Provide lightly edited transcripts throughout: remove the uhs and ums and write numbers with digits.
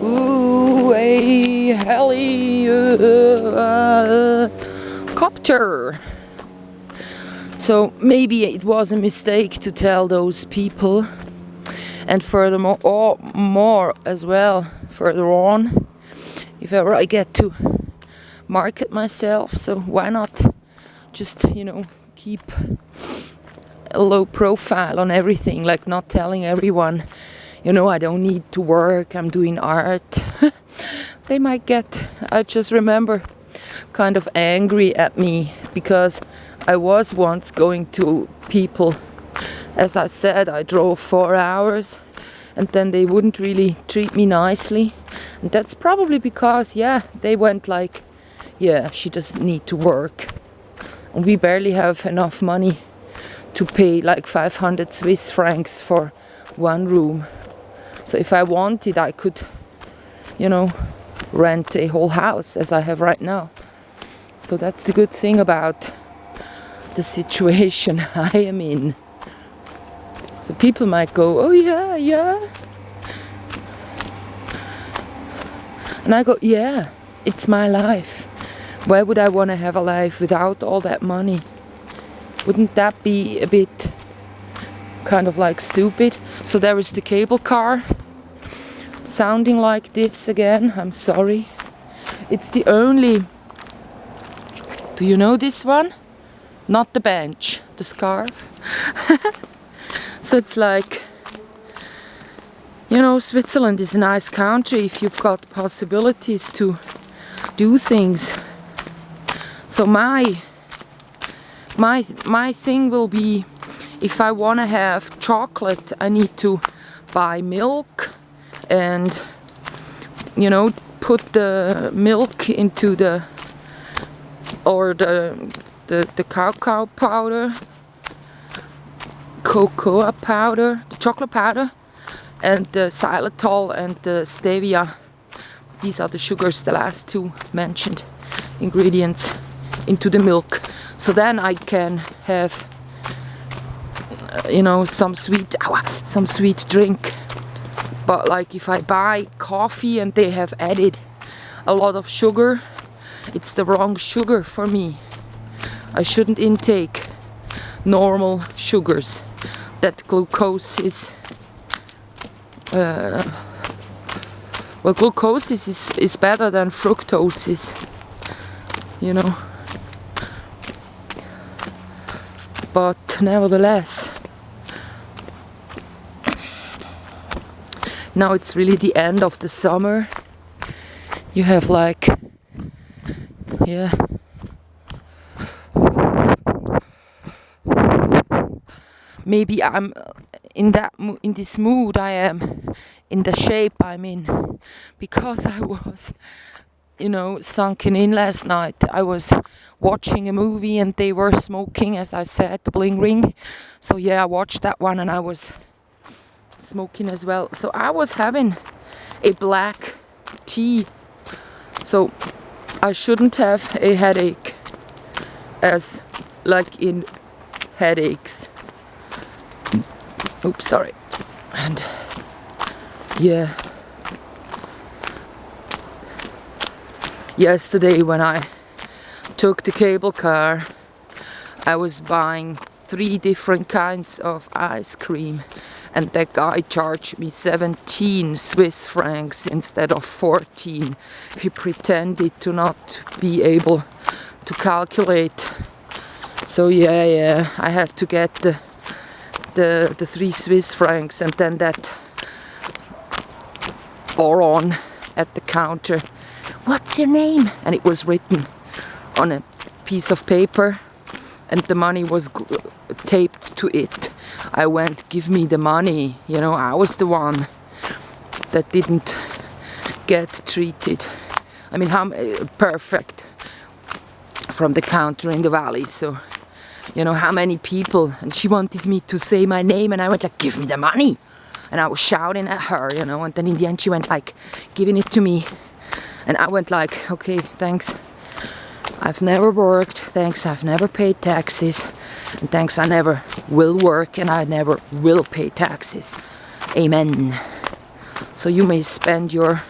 Ooh, a helicopter. So maybe it was a mistake to tell those people. And furthermore, or more as well, further on, if ever I get to market myself, so why not just, keep a low profile on everything, like not telling everyone, I don't need to work, I'm doing art. They might get, I just remember, kind of angry at me because I was once going to people, as I said, I drove 4 hours and then they wouldn't really treat me nicely. And that's probably because, they went like, she doesn't need to work. And we barely have enough money to pay like 500 Swiss francs for one room. So if I wanted, I could, rent a whole house as I have right now. So that's the good thing about the situation I am in. So people might go, oh yeah. And I go, yeah, it's my life. Why would I want to have a life without all that money? Wouldn't that be a bit kind of like stupid? So there is the cable car sounding like this again. I'm sorry. It's the only... Do you know this one? Not the bench, the scarf. So it's like, Switzerland is a nice country if you've got possibilities to do things. So my thing will be, if I want to have chocolate, I need to buy milk and, put the milk into the cacao powder, cocoa powder, the chocolate powder, and the xylitol and the stevia. These are the sugars, the last two mentioned ingredients, into the milk. So then I can have, some sweet drink. But like if I buy coffee and they have added a lot of sugar, it's the wrong sugar for me. I shouldn't intake normal sugars. That glucose is... glucose is better than fructose, But nevertheless, now it's really the end of the summer. You have like, maybe I'm in this mood I am, in the shape I'm in, because I was, sunken in last night. I was watching a movie and they were smoking, as I said, the Bling Ring. So I watched that one and I was smoking as well. So I was having a black tea. So I shouldn't have a headache, as like in headaches. Oops, sorry. And yesterday when I took the cable car, I was buying 3 different kinds of ice cream, and that guy charged me 17 Swiss francs instead of 14. He pretended to not be able to calculate. So I had to get the 3 Swiss francs, and then that boron at the counter, what's your name? And it was written on a piece of paper and the money was taped to it. I went, give me the money. I was the one that didn't get treated. I mean, perfect from the counter in the valley. So, how many people? And she wanted me to say my name, and I went like, give me the money. And I was shouting at her, and then in the end she went like, giving it to me. And I went like, okay, thanks. I've never worked, thanks, I've never paid taxes, and thanks, I never will work and I never will pay taxes. Amen. So you may spend your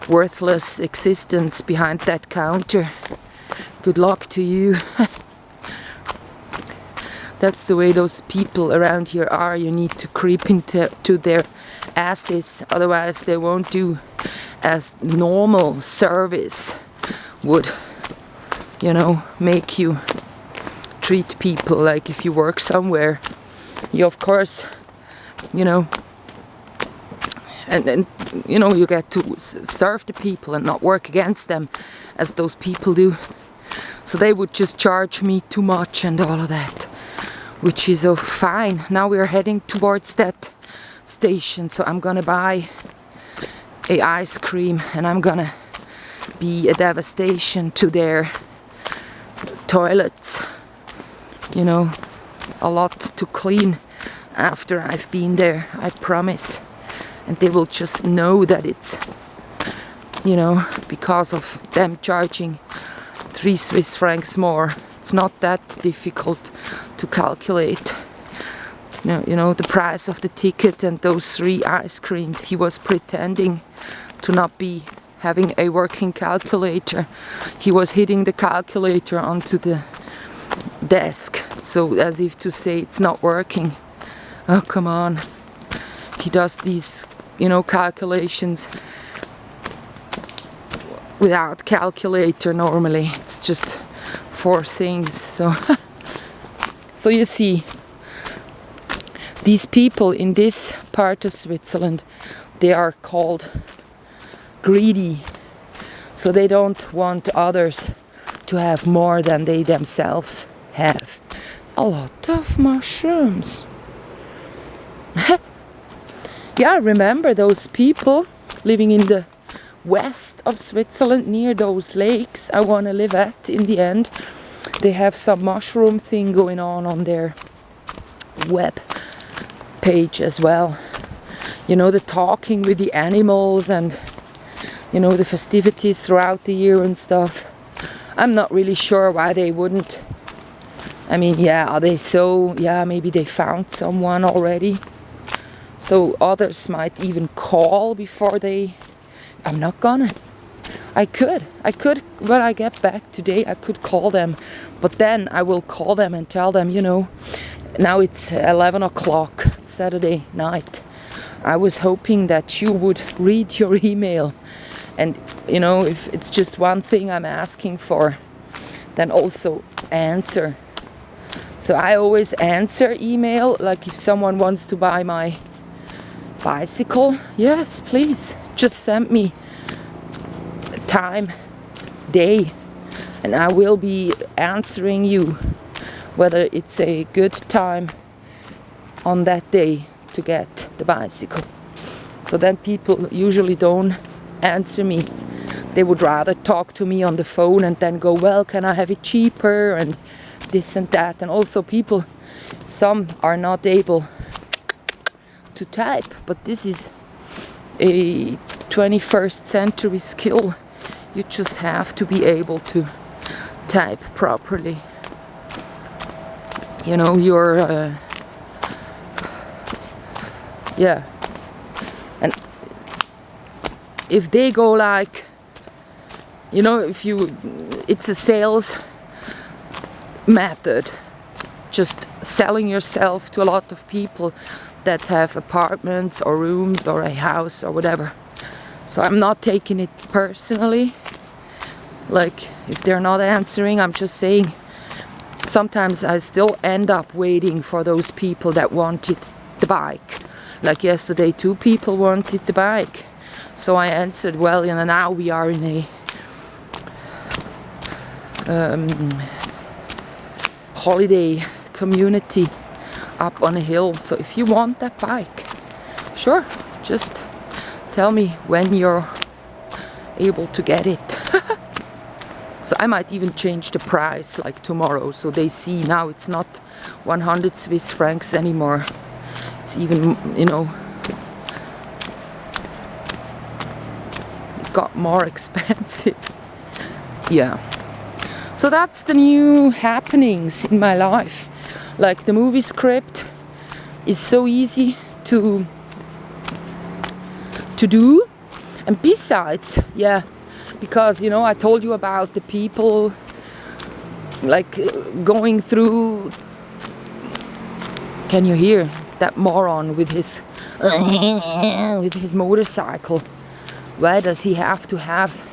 worthless existence behind that counter. Good luck to you. That's the way those people around here are. You need to creep into their asses, otherwise they won't do as normal service would, you know, make you treat people. Like if you work somewhere, you of course, you know, and you know, you get to serve the people and not work against them as those people do. So they would just charge me too much and all of that, which is fine. Now we are heading towards that station, so I'm gonna buy a ice cream and I'm gonna be a devastation to their toilets. You know, a lot to clean after I've been there, I promise. And they will just know that it's, you know, because of them charging 3 Swiss francs more. It's not that difficult to calculate. You know, the price of the ticket and those 3 ice creams. He was pretending to not be having a working calculator. He was hitting the calculator onto the desk, so as if to say it's not working. Oh, come on. He does these, you know, calculations without calculator normally. It's just 4 things. So you see, these people in this part of Switzerland, they are called greedy. So they don't want others to have more than they themselves have. A lot of mushrooms. Yeah, remember those people living in the west of Switzerland near those lakes I want to live at in the end. They have some mushroom thing going on their web page as well. You know, the talking with the animals and, you know, the festivities throughout the year and stuff. I'm not really sure why they wouldn't. I mean, yeah, are they so, yeah, maybe they found someone already. So others might even call before they, I'm not gonna. I could, when I get back today, I could call them. But then I will call them and tell them, you know, now it's 11 o'clock Saturday night. I was hoping that you would read your email. And, you know, if it's just one thing I'm asking for, then also answer. So I always answer email, like if someone wants to buy my bicycle, yes, please, just send me time, day, and I will be answering you whether it's a good time on that day to get the bicycle. So then people usually don't answer me. They would rather talk to me on the phone and then go, well, can I have it cheaper and this and that. And also people, some are not able to type, but this is a 21st century skill. You just have to be able to type properly. You know, you're yeah. And if they go like, you know, if you, it's a sales method, just selling yourself to a lot of people that have apartments or rooms or a house or whatever. So I'm not taking it personally. Like, if they're not answering, I'm just saying, sometimes I still end up waiting for those people that wanted the bike. Like yesterday, 2 people wanted the bike. So I answered, well, you know, now we are in a holiday community up on a hill. So if you want that bike, sure, just tell me when you're able to get it. So I might even change the price like tomorrow, so they see now it's not 100 Swiss francs anymore. It's even, you know, it got more expensive. Yeah. So that's the new happenings in my life. Like the movie script is so easy to do, And besides, yeah, because you know I told you about the people like going through. Can you hear that moron with his motorcycle? Why does he have to have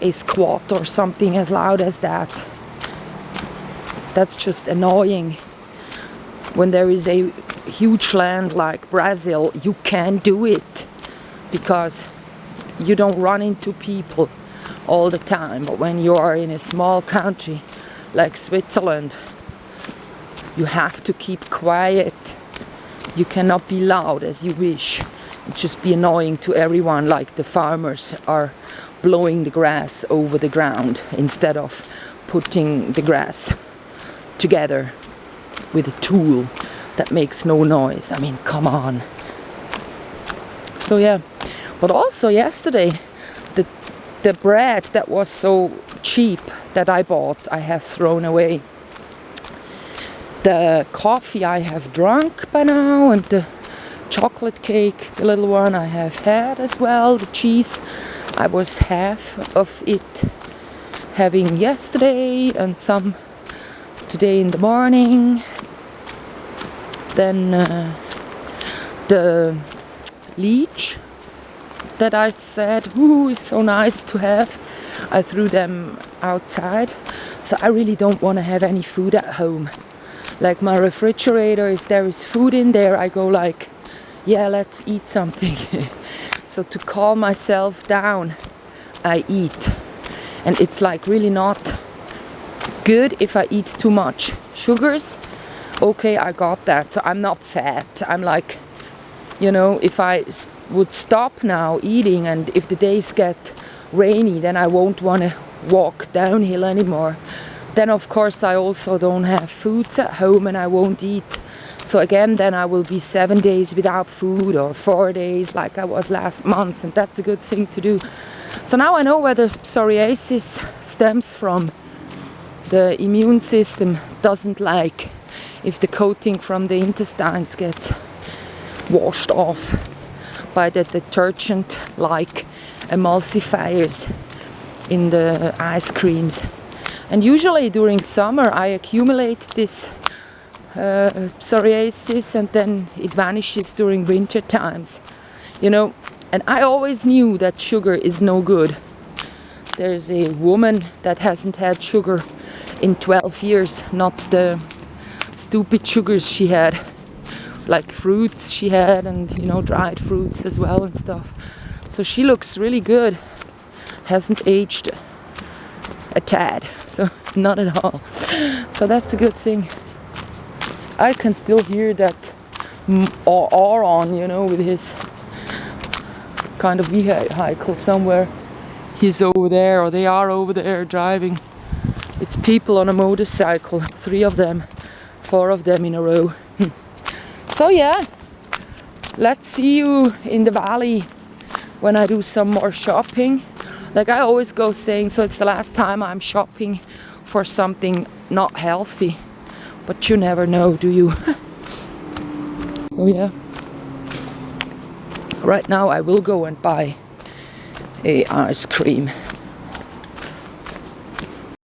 a squat or something as loud as that? That's just annoying. When there is a huge land like Brazil, you can do it because you don't run into people all the time. But when you are in a small country like Switzerland, you have to keep quiet. You cannot be loud as you wish. It just be annoying to everyone, like the farmers are blowing the grass over the ground instead of putting the grass together with a tool that makes no noise. I mean, come on. So yeah, but also yesterday, the bread that was so cheap that I bought, I have thrown away. The coffee I have drunk by now, and the chocolate cake, the little one, I have had as well. The cheese, I was half of it having yesterday and some today in the morning. Then the leech that I said, ooh, is so nice to have. I threw them outside. So I really don't want to have any food at home. Like my refrigerator, if there is food in there, I go like, yeah, let's eat something. So to calm myself down, I eat. And it's like really not good if I eat too much sugars. Okay, I got that. So I'm not fat. I'm like, you know, if I would stop now eating and if the days get rainy, then I won't want to walk downhill anymore. Then of course I also don't have foods at home and I won't eat. So again, then I will be 7 days without food or 4 days like I was last month, and that's a good thing to do. So now I know whether psoriasis stems from the immune system doesn't like if the coating from the intestines gets washed off by the detergent like emulsifiers in the ice creams. And usually during summer I accumulate this psoriasis and then it vanishes during winter times, you know. And I always knew that sugar is no good. There's a woman that hasn't had sugar in 12 years, not the stupid sugars she had, like fruits she had, and you know, dried fruits as well and stuff. So she looks really good, hasn't aged a tad, so not at all. So that's a good thing. I can still hear that Aron, you know, with his kind of vehicle somewhere. He's over there, or they are over there driving. It's people on a motorcycle, 3 of them, 4 of them in a row. So yeah, let's see you in the valley when I do some more shopping. Like I always go saying, so it's the last time I'm shopping for something not healthy. But you never know, do you? So yeah. Right now I will go and buy a ice cream.